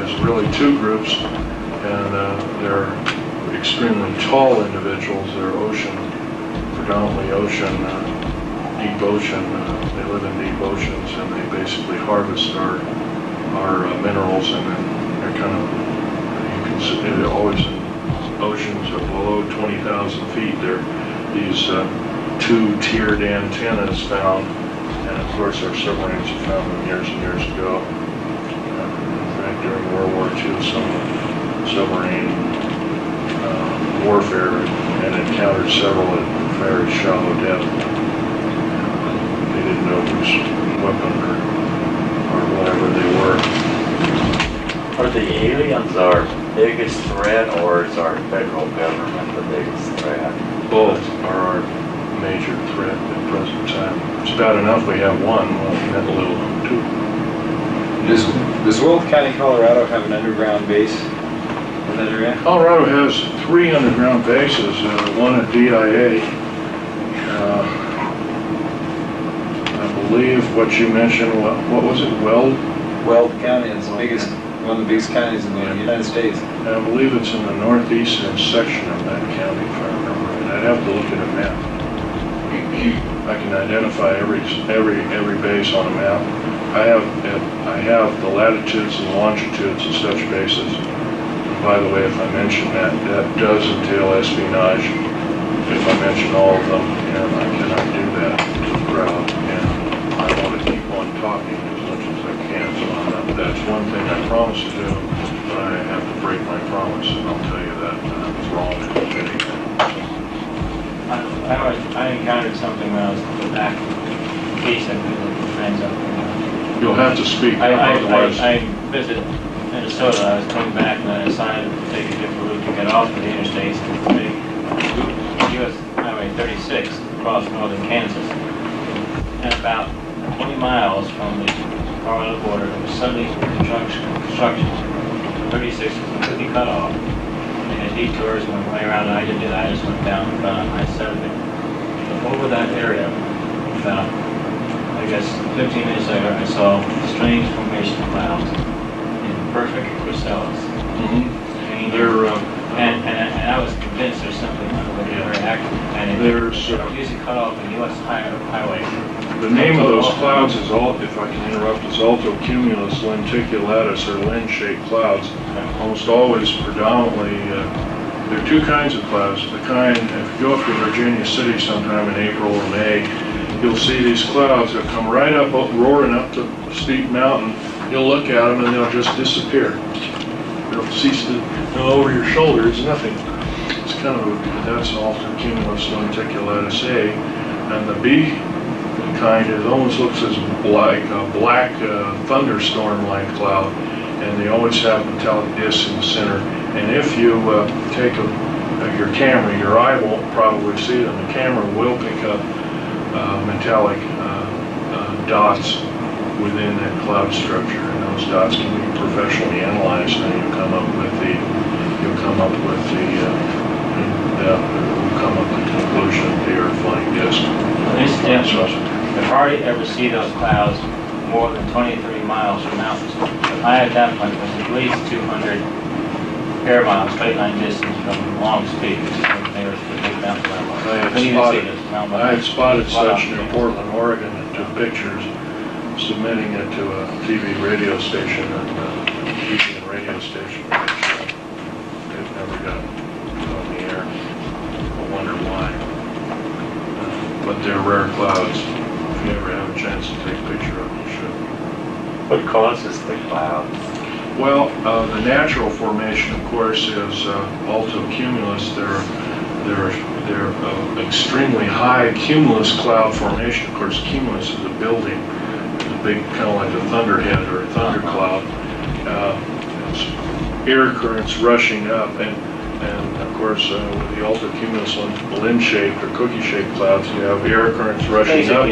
there's really two groups, and they're extremely tall individuals. They're predominantly ocean, deep ocean. They live in deep oceans, and they basically harvest our minerals, and then they're kind of, you can see, they're always in oceans of below 20,000 feet. They're these two-tiered antennas found, and of course our submarines have found them years and years ago. In fact, during World War II, some submarine warfare and encountered several at very shallow depth. They didn't know whose weapon or whatever they were. Are the aliens our biggest threat, or is our federal government the biggest threat? Both are our major threat at the present time. It's bad enough we have one, well, we have a little two. Does Wolf County, Colorado have an underground base in that area? Colorado has 3 underground bases, one at DIA. I believe what you mentioned, what was it, Weld County is the biggest, one of the biggest counties in the United States. I believe it's in the northeastern section of that county, if I remember right. I'd have to look at a map. I can identify every base on a map. I have the latitudes and longitudes of such bases. And by the way, if I mention that does entail espionage. If I mention all of them, and I cannot do that to the crowd, and I want to keep on talking as much as I can. So that's one thing I promise to do, but I have to break my promise, and I'll tell you that it's wrong to do anything. I encountered something when I was back in case I could look for friends up there. You'll have to speak, otherwise. I visited Minnesota. I was coming back and I decided to take a different route to get off of the interstates and take US Highway 36 across northern Kansas. And about 20 miles from the Colorado border, there was suddenly construction. 36 was completely cut off. And detours went way around, and I didn't do that. I just went down and got on I-70. But over that area, about, I guess, 15 minutes later, I saw strange formation clouds in perfect chrysalis. And I was convinced there's something very active. And it usually cut off the U.S. highway. The name of those clouds is, if I can interrupt, is altocumulus lenticulatus, or lens-shaped clouds. Almost always predominantly, there are two kinds of clouds. The kind, if you go up to Virginia City sometime in April or May, you'll see these clouds that come right up, roaring up to a steep mountain. You'll look at them and they'll just disappear. They'll cease to go over your shoulder. It's nothing. It's kind of, that's altocumulus lenticulatus A. And the B kind, it almost looks as like a black thunderstorm-like cloud, and they always have metallic discs in the center. And if you take your camera, your eye won't probably see them. The camera will pick up metallic dots within that cloud structure, and those dots can be professionally analyzed, and you'll come up with the conclusion that they are flying discs. You hardly ever see those clouds more than 20-30 miles from mountains. I at that point was at least 200 air miles, straight line distance from Long Peak, which is the nearest big mountain. I had spotted such near Portland, Oregon, and took pictures, submitting it to a TV radio station, and TV and radio station, which they've never got on the air. I wonder why. But they're rare clouds. If you ever have a chance to take a picture of them, you should. What causes the clouds? Well, the natural formation, of course, is altocumulus. They're extremely high cumulus cloud formation. Of course, cumulus is a building. It's a big, kind of like a thunderhead or a thundercloud. It's air currents rushing up, and of course, with the altocumulus lens-shaped or cookie-shaped clouds, you have air currents rushing up.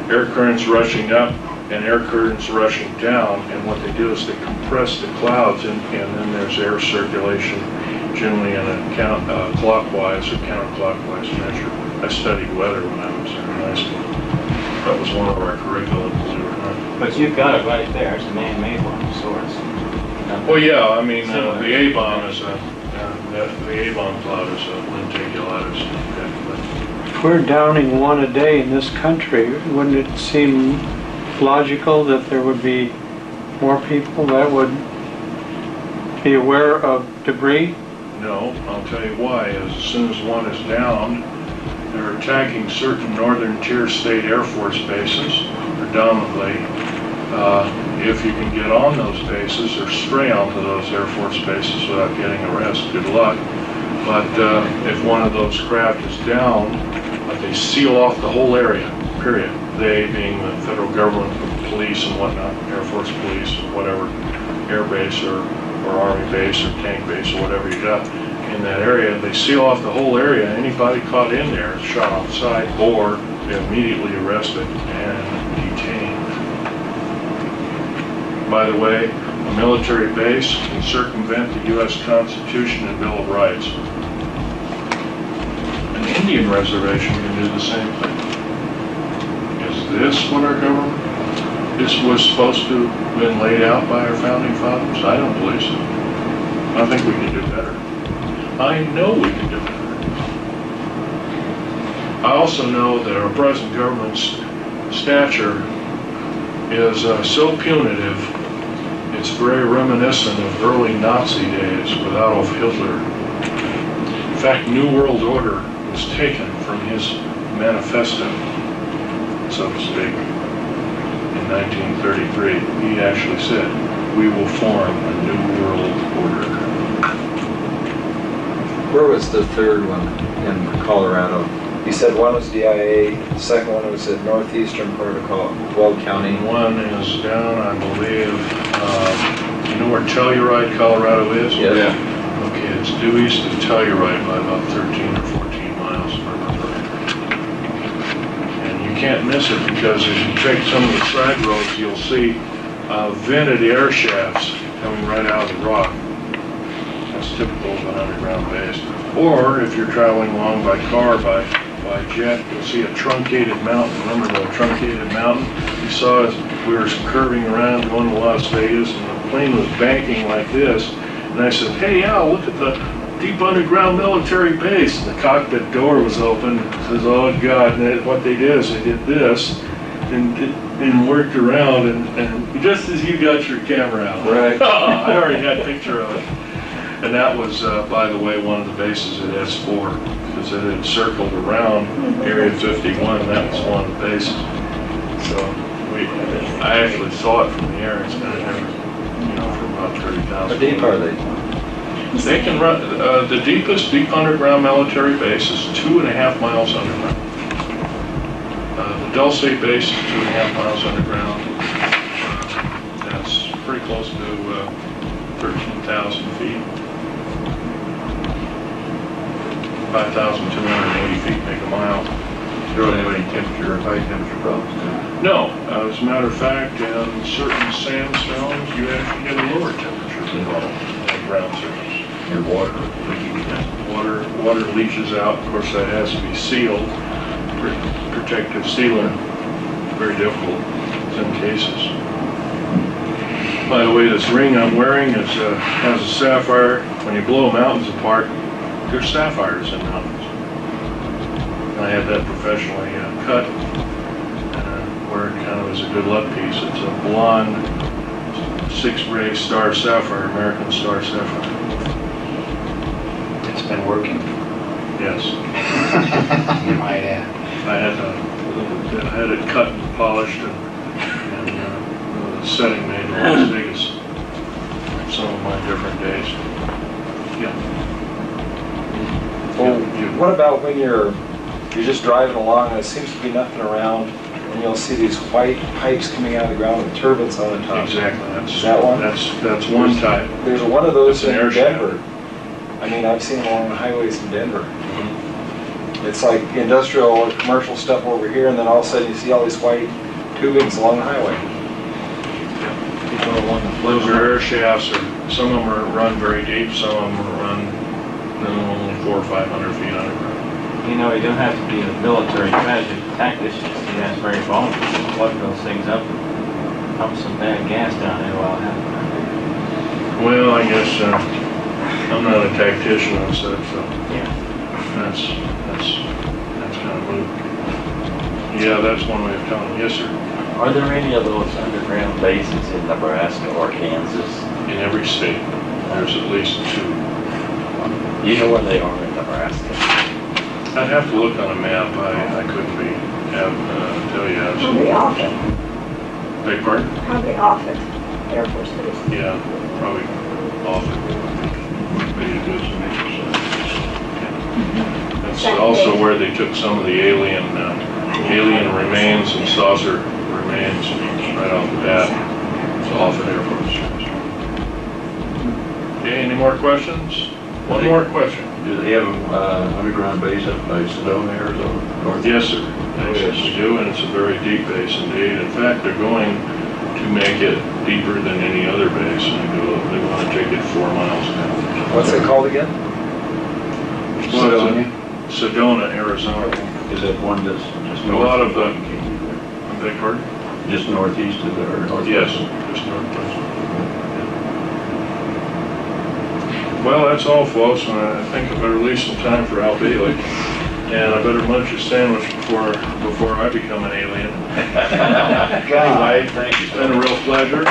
Air currents rushing up and air currents rushing down. And what they do is they compress the clouds, and then there's air circulation, generally in a clockwise or counterclockwise measure. I studied weather when I was in high school. That was one of our curriculum, believe it or not. But you've got it right there. It's a man-made one of sorts. Well, yeah, I mean, Similar. the A-bomb is the A-bomb cloud is a lenticulatus. If we're downing one a day in this country, wouldn't it seem logical that there would be more people that would be aware of debris? No, I'll tell you why. As soon as one is downed, they're attacking certain northern tier state Air Force bases, predominantly. If you can get on those bases or stray onto those Air Force bases without getting arrested, good luck. But if one of those craft is down, they seal off the whole area, period. They being the federal government, police and whatnot, Air Force police, whatever, air base or army base or tank base or whatever you got in that area. They seal off the whole area. Anybody caught in there is shot off site or immediately arrested and detained. By the way, a military base can circumvent the U.S. Constitution and Bill of Rights. An Indian reservation can do the same thing. Is this what our government was supposed to have been laid out by our founding fathers? I don't believe so. I think we can do better. I know we can do better. I also know that our present government's stature is so punitive, it's very reminiscent of early Nazi days with Adolf Hitler. In fact, New World Order was taken from his manifesto, so to speak, in 1933. He actually said, "We will form a new world order." Where was the third one in Colorado? You said one was DIA, the second one was at northeastern part of Weld County. One is down, I believe, you know where Telluride, Colorado is? Yeah. Okay, it's due east of Telluride by about 13 or 14 miles. And you can't miss it because if you take some of the side roads, you'll see vented air shafts coming right out of the rock. That's typical of an underground base. Or if you're traveling along by car, by jet, you'll see a truncated mountain. Remember the truncated mountain? You saw as we were curving around going to Las Vegas and the plane was banking like this. And I said, "Hey Al, look at the deep underground military base." And the cockpit door was open. It says, "Oh God," and what they did is they did this and worked around and just as you got your camera out. Right. I already had a picture of it. And that was, by the way, one of the bases at S4, because it had circled around Area 51, that was one of the bases. So I actually saw it from the air. It's kind of different, for about 30,000. How deep are they? They can run, the deepest deep underground military base is 2.5 miles underground. The Dulce base is 2.5 miles underground. That's pretty close to 13,000 feet. 5,280 feet make a mile. There aren't any temperature or high temperature problems. No, as a matter of fact, in certain sandstones, you actually get a lower temperature involved in ground surface. And water. Water leaches out. Of course, that has to be sealed. Protective sealant, very difficult in some cases. By the way, this ring I'm wearing has a sapphire. When you blow mountains apart, there's sapphires in mountains. I had that professionally cut, where it kind of is a good luck piece. It's a blonde 6-ray star sapphire, American star sapphire. It's been working. Yes. You might add. I had it cut and polished and setting made in Las Vegas. Some of my different days. Yeah. Well, what about when you're just driving along and it seems to be nothing around and you'll see these white pipes coming out of the ground with turbines on the top? Exactly. That's that one? That's one type. There's one of those It's an in air shaft. Denver. I mean, I've seen them along the highways in Denver. It's like industrial or commercial stuff over here, and then all of a sudden you see all these white tubings along the highway. Those are air shafts. Some of them are run very deep. Some of them are run only 400 or 500 feet underground. You don't have to be a military tactician to see that's very vulnerable. Just plug those things up and pump some bad gas down there while it happens. Well, I guess I'm not a tactician and such, so that's kind of moot. Yeah, that's one way of telling. Yes, sir. Are there any of those underground bases in Nebraska or Kansas? In every state, there's at least 2. Do you know where they are in Nebraska? I'd have to look on a map. I couldn't tell you. Probably off it. Beg pardon? Probably off it. Air Force Base. Yeah, probably off it. Maybe it is. That's also where they took some of the alien remains and saucer remains right off the bat. It's off at Air Force. Okay, any more questions? One more question. Do they have an underground base up by Sedona, Arizona? Yes, sir. Actually, we do, and it's a very deep base indeed. In fact, they're going to make it deeper than any other base. They want to take it 4 miles now. What's it called again? Sedona, Arizona. Is that one that's just A north? lot of the, beg pardon? Just northeast of there, or northwest? Yes, just northwest. Well, that's all, folks, and I think I better leave some time for Al Bailey. And I better munch a sandwich before I become an alien. Anyway, thank you. It's been a real pleasure.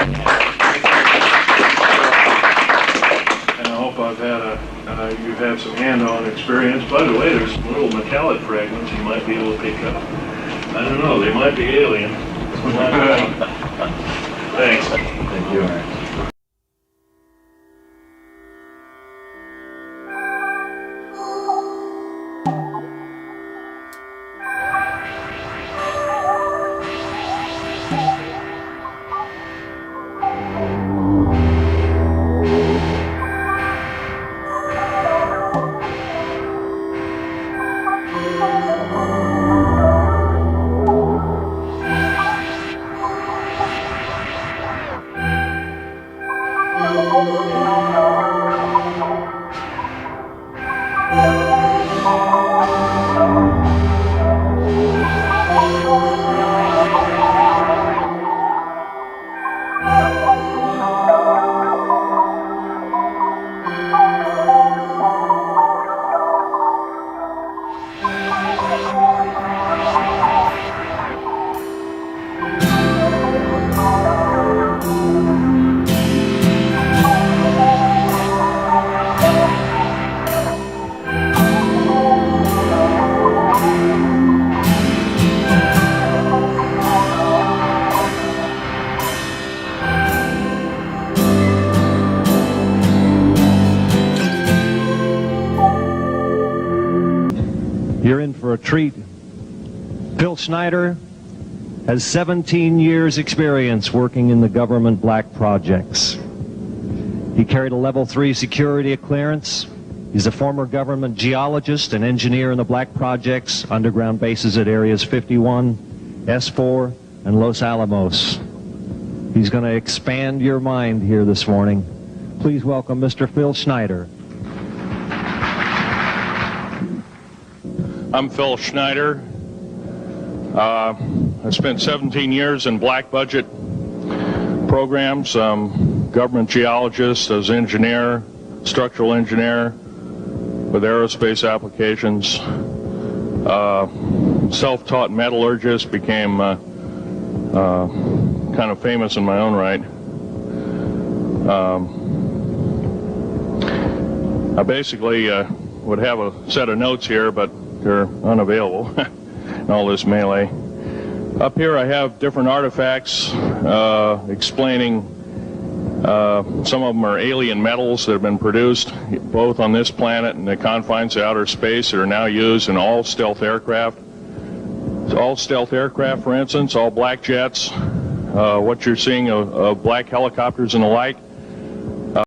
And I hope you've had some hand-on experience. By the way, there's some little metallic fragments you might be able to pick up. I don't know, they might be alien. Thanks. Thank you. You're in for a treat. Phil Shnieder has 17 years experience working in the government black projects. He carried a level 3 security clearance. He's a former government geologist and engineer in the black projects, underground bases at areas 51, S4, and Los Alamos. He's going to expand your mind here this morning. Please welcome Mr. Phil Shnieder. I'm Phil Shnieder. I spent 17 years in black budget programs, government geologist, as engineer, structural engineer with aerospace applications, self-taught metallurgist, became kind of famous in my own right. I basically would have a set of notes here, but they're unavailable in all this melee. Up here I have different artifacts explaining some of them are alien metals that have been produced both on this planet and the confines of outer space that are now used in all stealth aircraft. All stealth aircraft, for instance, all black jets, what you're seeing of black helicopters and the like,